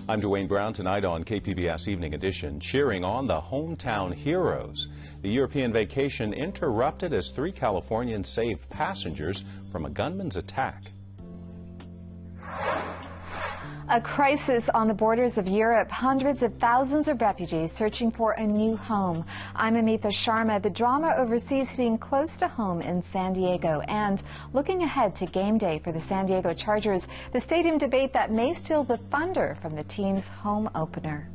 I'm Dwayne Brown. Tonight on KPBS Evening Edition, cheering on the hometown heroes. The European vacation interrupted as 3 Californians saved passengers from a gunman's attack. A crisis on the borders of Europe. Hundreds of thousands of refugees searching for a new home. I'm Amita Sharma. The drama overseas hitting close to home in San Diego. And looking ahead to game day for the San Diego Chargers, the stadium debate that may steal the thunder from the team's home opener.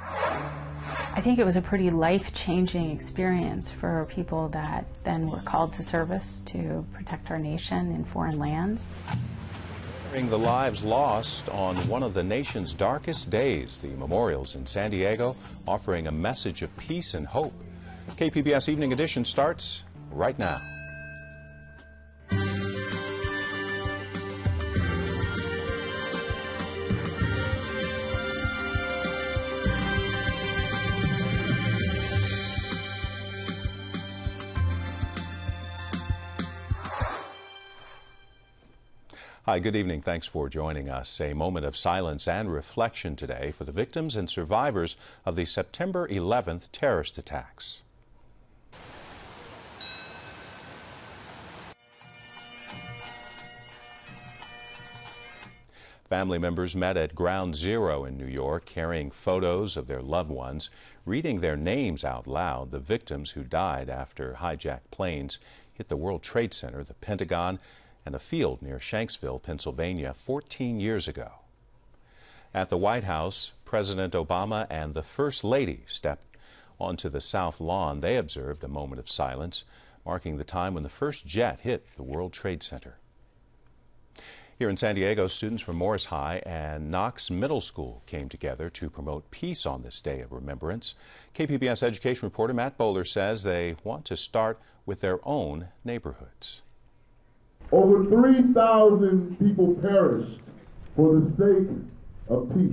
I think it was a pretty life-changing experience for people that then were called to service to protect our nation in foreign lands. The lives lost on one of the nation's darkest days, the memorials in San Diego offering a message of peace and hope. KPBS Evening Edition starts right now. Hi, good evening. Thanks for joining us. A moment of silence and reflection today for the victims and survivors of the September 11th terrorist attacks. Family members met at Ground Zero in New York, carrying photos of their loved ones, reading their names out loud, the victims who died after hijacked planes hit the World Trade Center, the Pentagon, and a field near Shanksville, Pennsylvania, 14 years ago. At the White House, President Obama and the First Lady stepped onto the South Lawn. They observed a moment of silence, marking the time when the first jet hit the World Trade Center. Here in San Diego, students from Morris High and Knox Middle School came together to promote peace on this day of remembrance. KPBS education reporter Matt Bowler says they want to start with their own neighborhoods. Over 3,000 people perished for the sake of peace.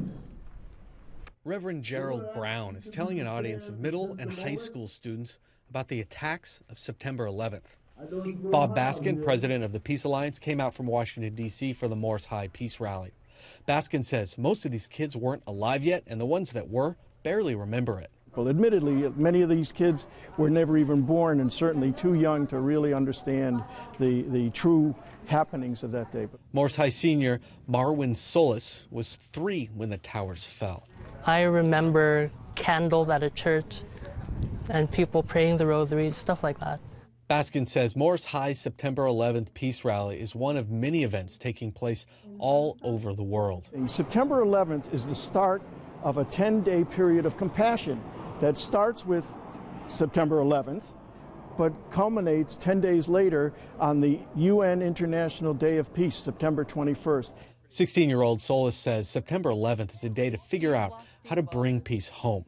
Reverend Gerald Brown is telling an audience of middle and high school students about the attacks of September 11th. Bob Baskin, president of the Peace Alliance, came out from Washington, D.C. for the Morris High Peace Rally. Baskin says most of these kids weren't alive yet, and the ones that were barely remember it. Well, admittedly, many of these kids were never even born and certainly too young to really understand the true happenings of that day. Morris High senior Marwin Solis was 3 when the towers fell. I remember candles at a church and people praying the rosary, stuff like that. Baskin says Morris High September 11th Peace Rally is one of many events taking place all over the world. September 11th is the start of a 10-day period of compassion that starts with September 11th, but culminates 10 days later on the UN International Day of Peace, September 21st. 16-year-old Solis says September 11th is a day to figure out how to bring peace home.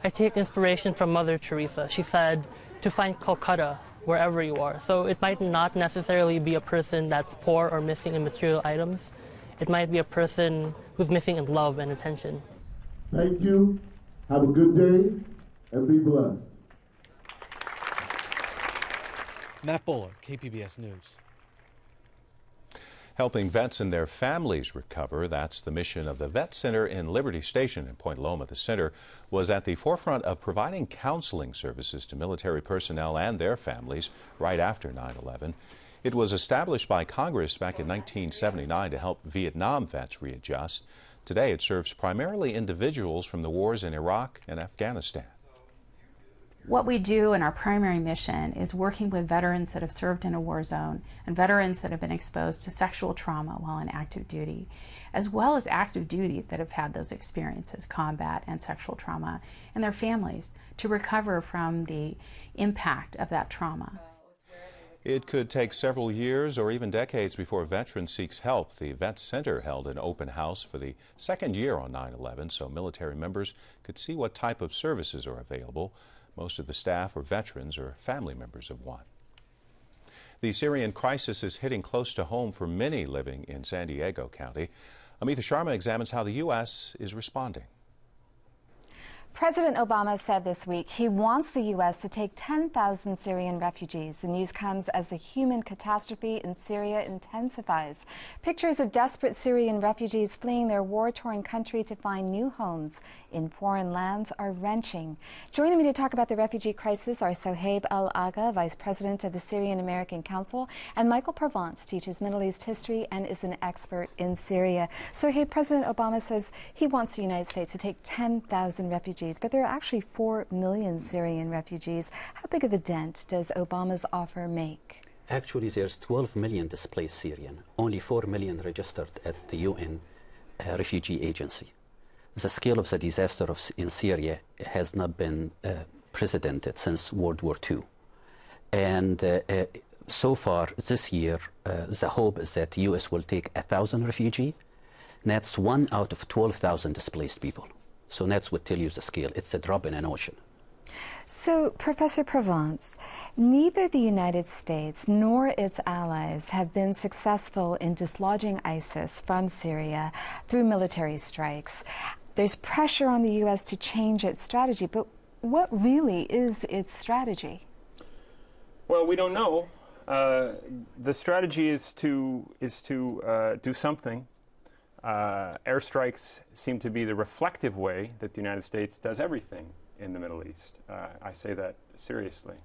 I take inspiration from Mother Teresa. She said to find Calcutta wherever you are. So it might not necessarily be a person that's poor or missing in material items. It might be a person who's missing in love and attention. Thank you. Have a good day and be blessed. Matt Bowler, KPBS News. Helping vets and their families recover, that's the mission of the Vet Center in Liberty Station in Point Loma. The center was at the forefront of providing counseling services to military personnel and their families right after 9/11. It was established by Congress back in 1979 to help Vietnam vets readjust. Today, it serves primarily individuals from the wars in Iraq and Afghanistan. What we do in our primary mission is working with veterans that have served in a war zone and veterans that have been exposed to sexual trauma while in active duty, as well as active duty that have had those experiences, combat and sexual trauma, and their families to recover from the impact of that trauma. It could take several years or even decades before a veteran seeks help. The Vet Center held an open house for the second year on 9/11 so military members could see what type of services are available. Most of the staff are veterans or family members of one. The Syrian crisis is hitting close to home for many living in San Diego County. Amita Sharma examines how the U.S. is responding. President Obama said this week he wants the U.S. to take 10,000 Syrian refugees. The news comes as the human catastrophe in Syria intensifies. Pictures of desperate Syrian refugees fleeing their war-torn country to find new homes in foreign lands are wrenching. Joining me to talk about the refugee crisis are Sohaib Al-Agha, Vice President of the Syrian American Council, and Michael Provence teaches Middle East history and is an expert in Syria. Sohaib, President Obama says he wants the United States to take 10,000 refugees, but there are actually 4 million Syrian refugees. How big of a dent does Obama's offer make? Actually, there's 12 million displaced Syrian, only 4 million registered at the UN Refugee Agency. The scale of the disaster in Syria has not been precedented since World War II. And so far this year, the hope is that the U.S. will take 1,000 refugees. That's 1 out of 12,000 displaced people. So that's what tells you the scale. It's a drop in an ocean. So, Professor Provence, neither the United States nor its allies have been successful in dislodging ISIS from Syria through military strikes. There's pressure on the U.S. to change its strategy, but what really is its strategy? Well, we don't know. The strategy is to do something. Airstrikes seem to be the reflective way that the United States does everything in the Middle East. I say that seriously.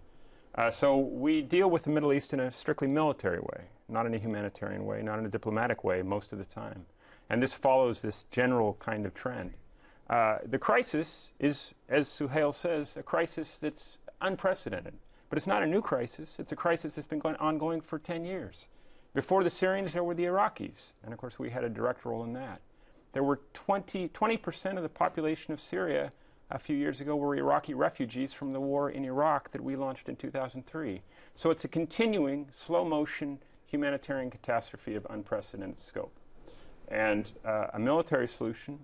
So we deal with the Middle East in a strictly military way, not in a humanitarian way, not in a diplomatic way most of the time. And this follows this general kind of trend. The crisis is, as Suhail says, a crisis that's unprecedented. But it's not a new crisis. It's a crisis that's been ongoing for 10 years. Before the Syrians, there were the Iraqis. And of course, we had a direct role in that. There were 20% of the population of Syria a few years ago were Iraqi refugees from the war in Iraq that we launched in 2003. So it's a continuing, slow-motion humanitarian catastrophe of unprecedented scope. And a military solution,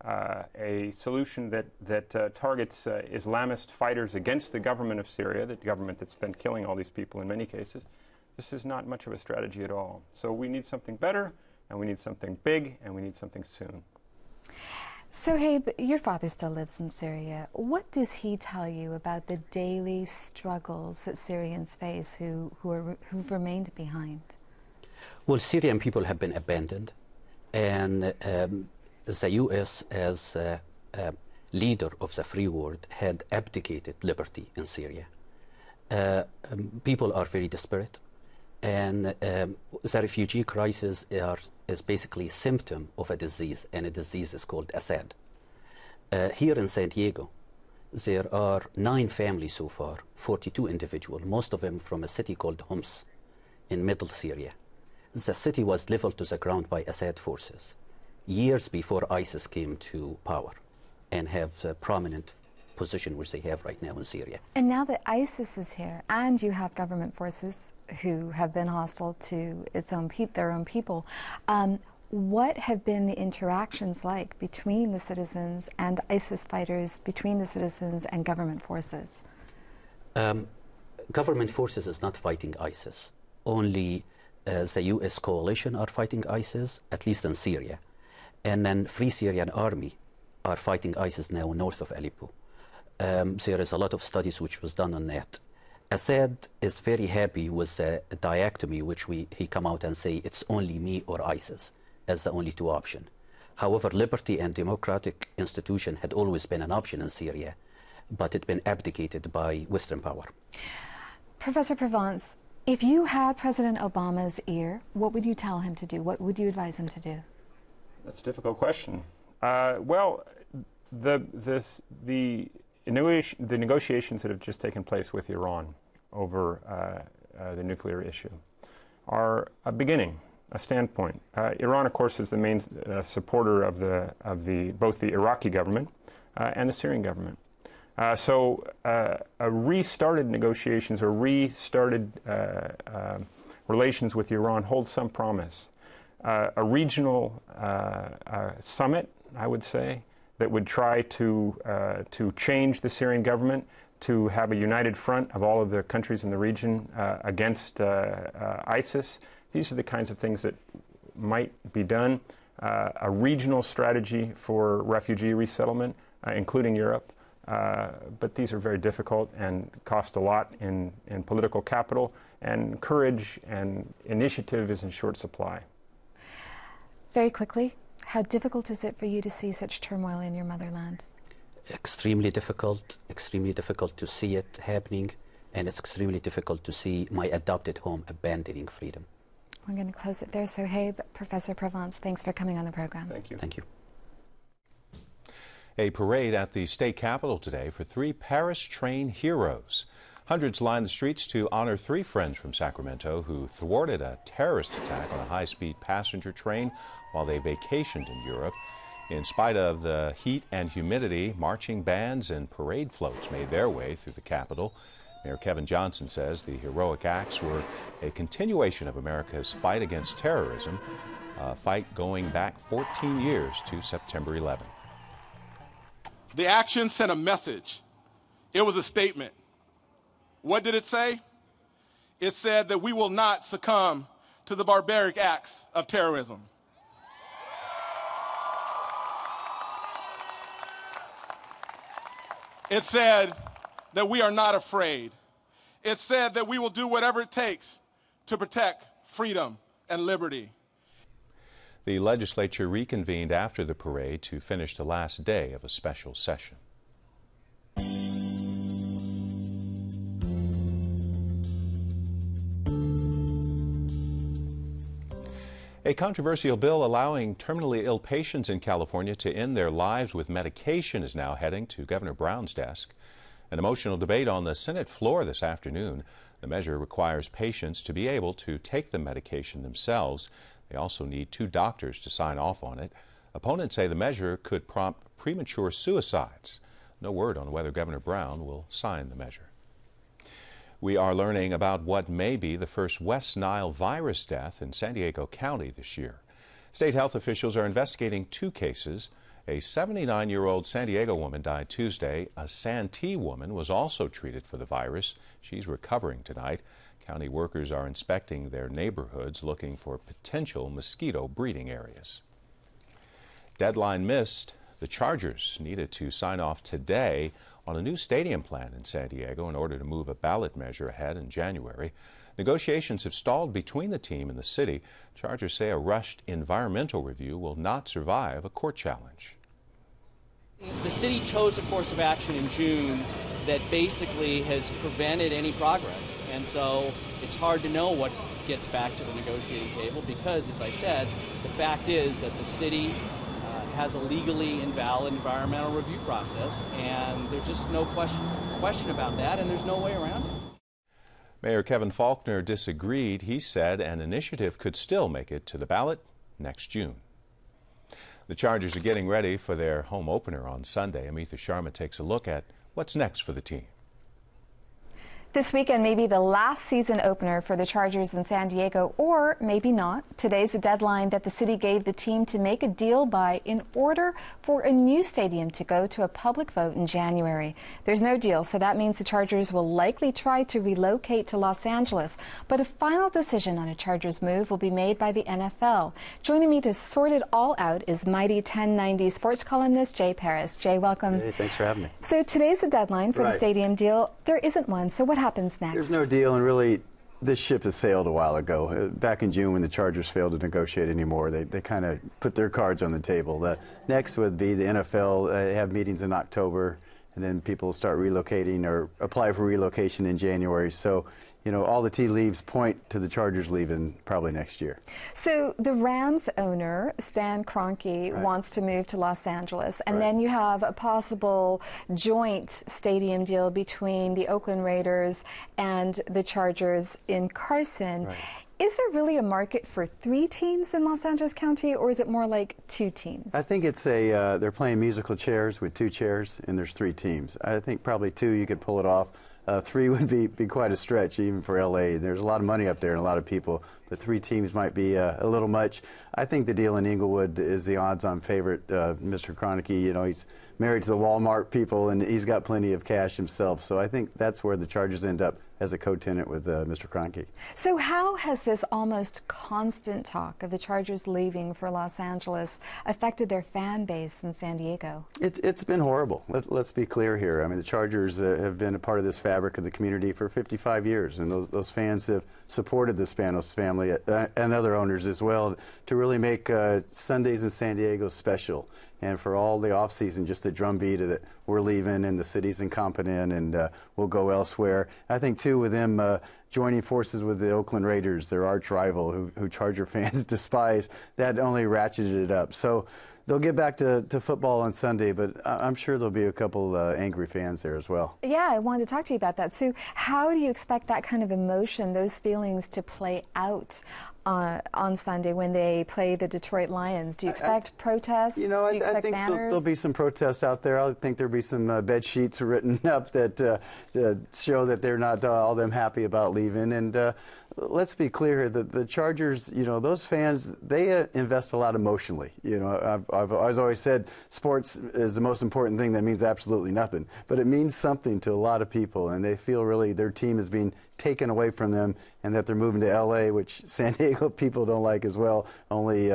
a solution that targets Islamist fighters against the government of Syria, the government that's been killing all these people in many cases, this is not much of a strategy at all. So we need something better, and we need something big, and we need something soon. Sohaib, your father still lives in Syria. What does he tell you about the daily struggles that Syrians face who've remained behind? Well, Syrian people have been abandoned, and the U.S. as a leader of the free world had abdicated liberty in Syria. People are very desperate, and the refugee crisis is basically a symptom of a disease, and a disease is called Assad. Here in San Diego, there are 9 families so far, 42 individuals, most of them from a city called Homs in middle Syria. The city was leveled to the ground by Assad forces years before ISIS came to power and have a prominent position which they have right now in Syria. And now that ISIS is here, and you have government forces who have been hostile to their own people, what have been the interactions like between the citizens and ISIS fighters, between the citizens and government forces? Government forces is not fighting ISIS. Only the U.S. coalition are fighting ISIS, at least in Syria. And then Free Syrian Army are fighting ISIS now north of Aleppo. There is a lot of studies which was done on that. Assad is very happy with the dichotomy which he come out and say it's only me or ISIS as the only 2 options. However, liberty and democratic institution had always been an option in Syria, but it's been abdicated by Western power. Professor Provence, if you had President Obama's ear, what would you tell him to do? What would you advise him to do? That's a difficult question. Well, the negotiations that have just taken place with Iran over the nuclear issue are a beginning, a standpoint. Iran, of course, is the main supporter of both the Iraqi government and the Syrian government. So restarted negotiations or restarted relations with Iran hold some promise. A regional summit, I would say, that would try to change the Syrian government, to have a united front of all of the countries in the region against ISIS. These are the kinds of things that might be done. A regional strategy for refugee resettlement, including Europe, but these are very difficult and cost a lot in political capital, and courage and initiative is in short supply. Very quickly, how difficult is it for you to see such turmoil in your motherland? Extremely difficult to see it happening, and it's extremely difficult to see my adopted home abandoning freedom. We're going to close it there. So, hey, Professor Provence, thanks for coming on the program. Thank you. Thank you. A parade at the state capitol today for 3 Paris train heroes. Hundreds lined the streets to honor 3 friends from Sacramento who thwarted a terrorist attack on a high-speed passenger train while they vacationed in Europe. In spite of the heat and humidity, marching bands and parade floats made their way through the Capitol. Mayor Kevin Johnson says the heroic acts were a continuation of America's fight against terrorism, a fight going back 14 years to September 11th. The action sent a message. It was a statement. What did it say? It said that we will not succumb to the barbaric acts of terrorism. It said that we are not afraid. It said that we will do whatever it takes to protect freedom and liberty. The legislature reconvened after the parade to finish the last day of a special session. A controversial bill allowing terminally ill patients in California to end their lives with medication is now heading to Governor Brown's desk. An emotional debate on the Senate floor this afternoon. The measure requires patients to be able to take the medication themselves. They also need 2 doctors to sign off on it. Opponents say the measure could prompt premature suicides. No word on whether Governor Brown will sign the measure. We are learning about what may be the first West Nile virus death in San Diego County this year. State health officials are investigating 2 cases. A 79-year-old San Diego woman died Tuesday. A Santee woman was also treated for the virus. She's recovering tonight. County workers are inspecting their neighborhoods looking for potential mosquito breeding areas. Deadline missed. The Chargers needed to sign off today on a new stadium plan in San Diego in order to move a ballot measure ahead in January. Negotiations have stalled between the team and the city. Chargers say a rushed environmental review will not survive a court challenge. The city chose a course of action in June that basically has prevented any progress. And so it's hard to know what gets back to the negotiating table because, as I said, the fact is that the city has a legally invalid environmental review process, and there's just no question about that, and there's no way around it. Mayor Kevin Faulconer disagreed. He said an initiative could still make it to the ballot next June. The Chargers are getting ready for their home opener on Sunday. Amitha Sharma takes a look at what's next for the team. This weekend may be the last season opener for the Chargers in San Diego, or maybe not. Today's the deadline that the city gave the team to make a deal by in order for a new stadium to go to a public vote in January. There's no deal, so that means the Chargers will likely try to relocate to Los Angeles. But a final decision on a Chargers move will be made by the NFL. Joining me to sort it all out is Mighty 1090 sports columnist Jay Paris. Jay, welcome. Hey, thanks for having me. So today's the deadline for the stadium deal. There isn't one, so what happens next? There's no deal, and really, this ship has sailed a while ago. Back in June, when the Chargers failed to negotiate anymore, they kind of put their cards on the table. The next would be the NFL have meetings in October, and then people start relocating or apply for relocation in January. So, you know, all the tea leaves point to the Chargers leaving probably next year. So the Rams owner, Stan Kroenke, wants to move to Los Angeles. And then you have a possible joint stadium deal between the Oakland Raiders and the Chargers in Carson. Is there really a market for 3 teams in Los Angeles County, or is it more like 2 teams? I think it's a, they're playing musical chairs with 2 chairs, and there's 3 teams. I think probably 2 you could pull it off. 3 would be quite a stretch, even for L.A. There's a lot of money up there and a lot of people but 3 teams might be a little much. I think the deal in Inglewood is the odds-on favorite. Mr. Kroenke, you know, he's married to the Walmart people, and he's got plenty of cash himself. So I think that's where the Chargers end up as a co-tenant with Mr. Kroenke. So how has this almost constant talk of the Chargers leaving for Los Angeles affected their fan base in San Diego? It's been horrible. Let's be clear here. I mean, the Chargers have been a part of this fabric of the community for 55 years, and those fans have supported the Spanos family and other owners as well to really make Sundays in San Diego special. And for all the off-season, just the drumbeat that we're leaving and the city's incompetent and we'll go elsewhere. I think, too, with them joining forces with the Oakland Raiders, their arch rival, who Charger fans despise, that only ratcheted it up. So they'll get back to football on Sunday, but I'm sure there'll be a couple angry fans there as well. Yeah, I wanted to talk to you about that. So how do you expect that kind of emotion, those feelings, to play out on Sunday when they play the Detroit Lions? Do you expect protests? You know, do you expect I think banners? there'll be some protests out there. I think there'll be some bed sheets written up that show that they're not all them happy about leaving. And let's be clear here, the Chargers, you know, those fans, they invest a lot emotionally. You know, I've always said sports is the most important thing. That means absolutely nothing. But it means something to a lot of people, and they feel really their team is being taken away from them, and that they're moving to L.A., which San Diego people don't like as well, only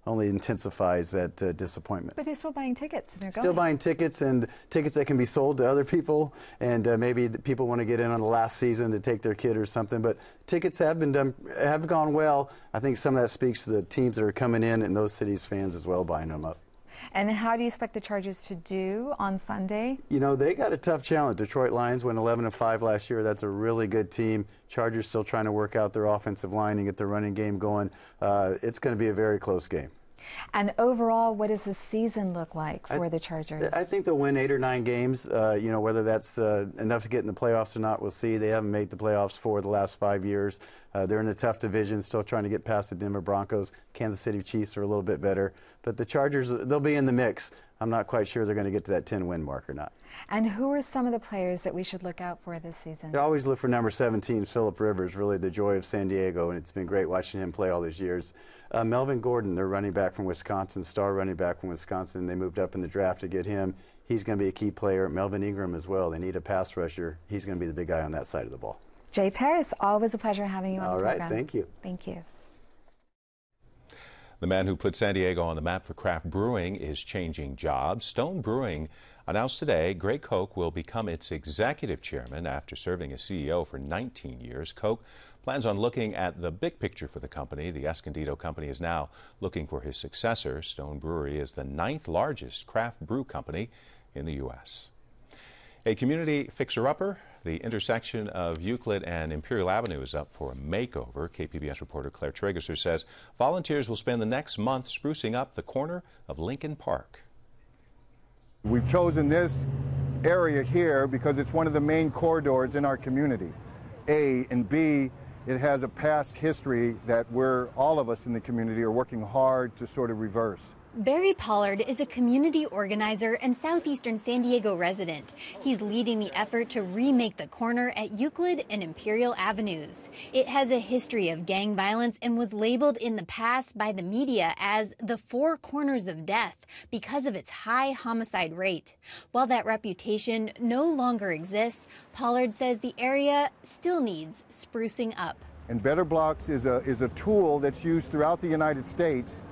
intensifies that disappointment. But they're still buying tickets, and they're going. Still buying tickets, and tickets that can be sold to other people, and maybe people want to get in on the last season to take their kid or something. But tickets have gone well. I think some of that speaks to the teams that are coming in and those cities' fans as well buying them up. And how do you expect the Chargers to do on Sunday? You know, they got a tough challenge. Detroit Lions went 11-5 last year. That's a really good team. Chargers still trying to work out their offensive line and get their running game going. It's going to be a very close game. And overall, what does the season look like for the Chargers? I think they'll win 8 or 9 games. You know, whether that's enough to get in the playoffs or not, we'll see. They haven't made the playoffs for the last 5 years. They're in a tough division, still trying to get past the Denver Broncos. Kansas City Chiefs are a little bit better. But the Chargers, they'll be in the mix. I'm not quite sure they're going to get to that 10-win mark or not. And who are some of the players that we should look out for this season? I always look for number 17, Phillip Rivers, really the joy of San Diego, and it's been great watching him play all these years. Melvin Gordon, their running back from Wisconsin, star running back from Wisconsin. They moved up in the draft to get him. He's going to be a key player. Melvin Ingram as well. They need a pass rusher. He's going to be the big guy on that side of the ball. Jay Paris, always a pleasure having you on the program. All right, thank you. Thank you. The man who put San Diego on the map for craft brewing is changing jobs. Stone Brewing announced today Greg Koch will become its executive chairman after serving as CEO for 19 years. Koch plans on looking at the big picture for the company. The Escondido company is now looking for his successor. Stone Brewery is the 9th largest craft brew company in the U.S. A community fixer-upper. The intersection of Euclid and Imperial Avenue is up for a makeover. KPBS reporter Claire Traeger says volunteers will spend the next month sprucing up the corner of Lincoln Park. We've chosen this area here because it's one of the main corridors in our community. A, and B, it has a past history that all of us in the community are working hard to sort of reverse. Barry Pollard is a community organizer and southeastern San Diego resident. He's leading the effort to remake the corner at Euclid and Imperial Avenues. It has a history of gang violence and was labeled in the past by the media as the 4 corners of death because of its high homicide rate. While that reputation no longer exists, Pollard says the area still needs sprucing up. And Better Blocks is a tool that's used throughout the United States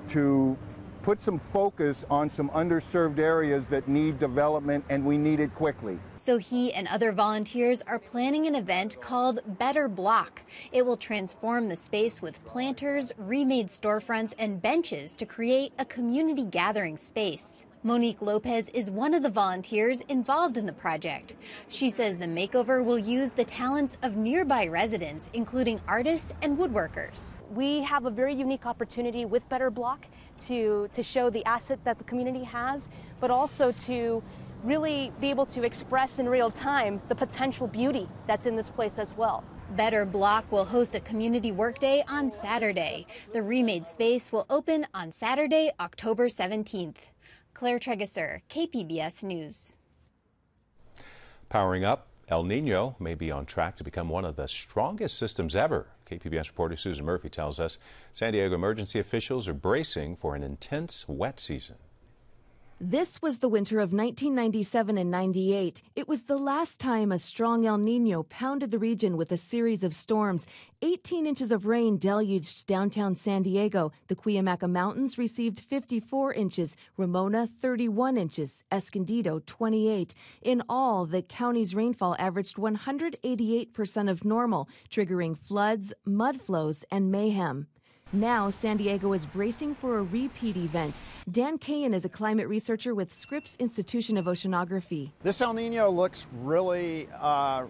to put some focus on some underserved areas that need development, and we need it quickly. So he and other volunteers are planning an event called Better Block. It will transform the space with planters, remade storefronts, and benches to create a community gathering space. Monique Lopez is one of the volunteers involved in the project. She says the makeover will use the talents of nearby residents, including artists and woodworkers. We have a very unique opportunity with Better Block to show the asset that the community has, but also to really be able to express in real time the potential beauty that's in this place as well. Better Block will host a community workday on Saturday. The remade space will open on Saturday, October 17th. Claire Traeger, KPBS News. Powering up, El Niño may be on track to become one of the strongest systems ever. KPBS reporter Susan Murphy tells us San Diego emergency officials are bracing for an intense wet season. This was the winter of 1997 and 98. It was the last time a strong El Niño pounded the region with a series of storms. 18 inches of rain deluged downtown San Diego. The Cuyamaca Mountains received 54 inches, Ramona 31 inches, Escondido 28. In all, the county's rainfall averaged 188% of normal, triggering floods, mud flows, and mayhem. Now, San Diego is bracing for a repeat event. Dan Cahan is a climate researcher with Scripps Institution of Oceanography. This El Niño looks really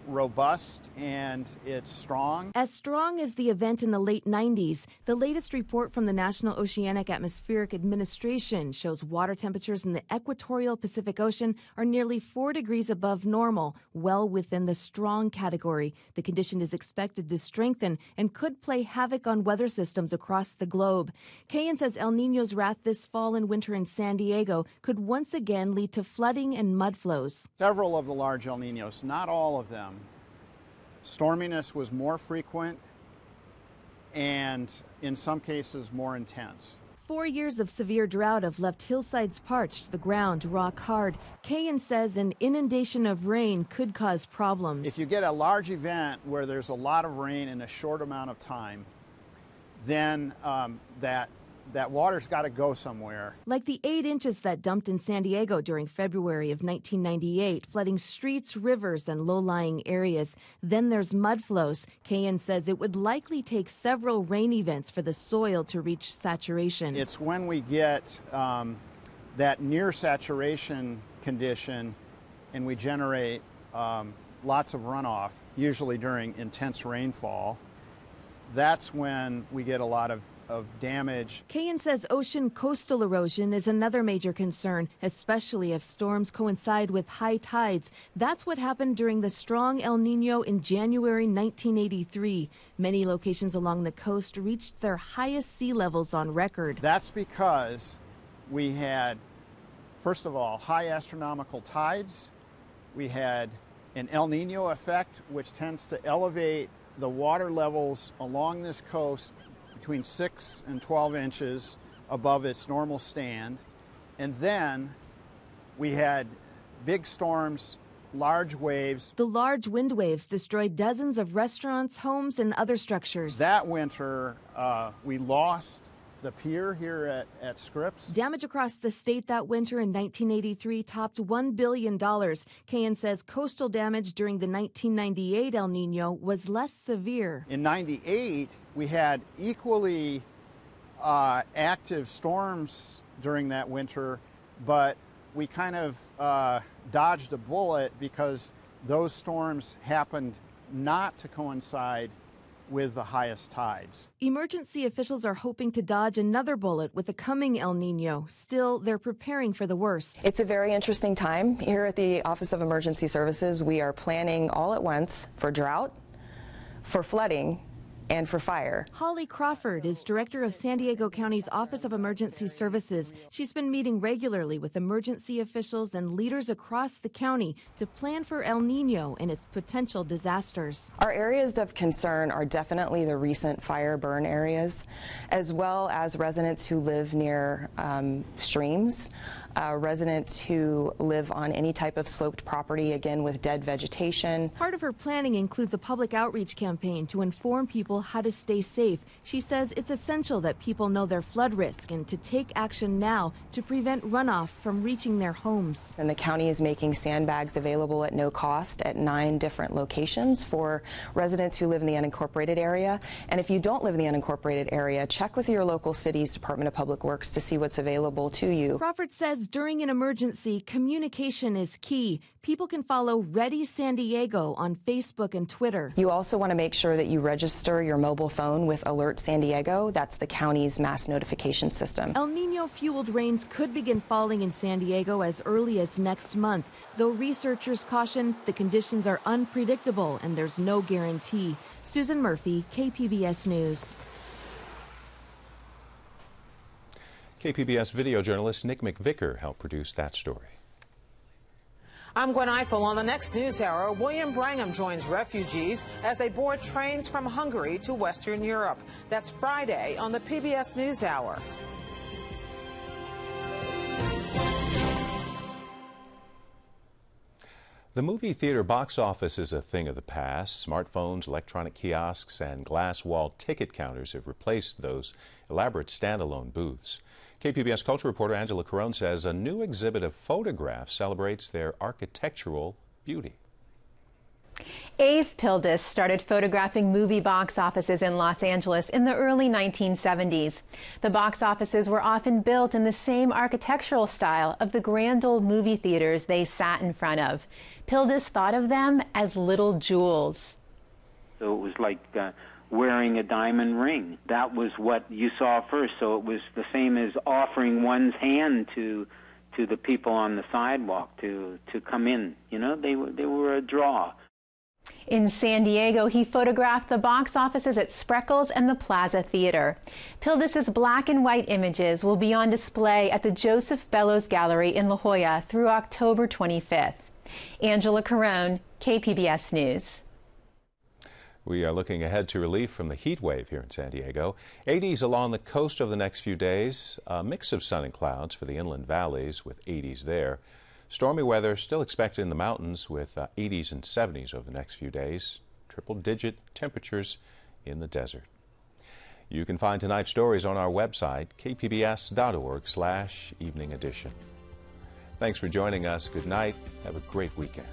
robust, and it's strong. As strong as the event in the late 90s, the latest report from the National Oceanic Atmospheric Administration shows water temperatures in the equatorial Pacific Ocean are nearly 4 degrees above normal, well within the strong category. The condition is expected to strengthen and could play havoc on weather systems across the globe. Cahan says El Niño's wrath this fall and winter in San Diego could once again lead to flooding and mud flows. Several of the large El Niños, not all of them, storminess was more frequent and in some cases more intense. 4 years of severe drought have left hillsides parched, the ground rock hard. Cahan says an inundation of rain could cause problems. If you get a large event where there's a lot of rain in a short amount of time, then that water's got to go somewhere. Like the 8 inches that dumped in San Diego during February of 1998, flooding streets, rivers, and low-lying areas. Then there's mud flows. Cahan says it would likely take several rain events for the soil to reach saturation. It's when we get that near saturation condition and we generate lots of runoff, usually during intense rainfall. That's when we get a lot of damage. Cahan says ocean coastal erosion is another major concern, especially if storms coincide with high tides. That's what happened during the strong El Niño in January 1983. Many locations along the coast reached their highest sea levels on record. That's because we had, first of all, high astronomical tides. We had an El Niño effect, which tends to elevate the water levels along this coast between 6 and 12 inches above its normal stand. And then we had big storms, large waves. The large wind waves destroyed dozens of restaurants, homes, and other structures. That winter, we lost the pier here at Scripps. Damage across the state that winter in 1983 topped $1 billion. Cahan says coastal damage during the 1998 El Niño was less severe. In 98, we had equally active storms during that winter, but we kind of dodged a bullet because those storms happened not to coincide with the highest tides. Emergency officials are hoping to dodge another bullet with the coming El Niño. Still, they're preparing for the worst. It's a very interesting time. Here at the Office of Emergency Services, we are planning all at once for drought, for flooding, and for fire. Holly Crawford is director of San Diego County's Office of Emergency Services. She's been meeting regularly with emergency officials and leaders across the county to plan for El Niño and its potential disasters. Our areas of concern are definitely the recent fire burn areas, as well as residents who live near streams, residents who live on any type of sloped property, again with dead vegetation. Part of her planning includes a public outreach campaign to inform people how to stay safe. She says it's essential that people know their flood risk and to take action now to prevent runoff from reaching their homes. And the county is making sandbags available at no cost at 9 different locations for residents who live in the unincorporated area. And if you don't live in the unincorporated area, check with your local city's Department of Public Works to see what's available to you. Crawford says during an emergency, communication is key. People can follow Ready San Diego on Facebook and Twitter. You also want to make sure that you register your mobile phone with Alert San Diego. That's the county's mass notification system. El Niño-fueled rains could begin falling in San Diego as early as next month, though researchers caution the conditions are unpredictable and there's no guarantee. Susan Murphy, KPBS News. KPBS video journalist Nick McVicker helped produce that story. I'm Gwen Eiffel. On the next News Hour, William Brangham joins refugees as they board trains from Hungary to Western Europe. That's Friday on the PBS News Hour. The movie theater box office is a thing of the past. Smartphones, electronic kiosks, and glass wall ticket counters have replaced those elaborate standalone booths. KPBS culture reporter Angela Carone says a new exhibit of photographs celebrates their architectural beauty. Ave Pildes started photographing movie box offices in Los Angeles in the early 1970s. The box offices were often built in the same architectural style of the grand old movie theaters they sat in front of. Pildes thought of them as little jewels. So it was like wearing a diamond ring. That was what you saw first. So it was the same as offering one's hand to the people on the sidewalk to come in. You know, they were a draw. In San Diego, he photographed the box offices at Spreckles and the Plaza Theater. Pildes' black and white images will be on display at the Joseph Bellows Gallery in La Jolla through October 25th. Angela Carone, KPBS News. We are looking ahead to relief from the heat wave here in San Diego. 80s along the coast over the next few days. A mix of sun and clouds for the inland valleys with 80s there. Stormy weather still expected in the mountains with 80s and 70s over the next few days. Triple-digit temperatures in the desert. You can find tonight's stories on our website, kpbs.org/evening edition. Thanks for joining us. Good night. Have a great weekend.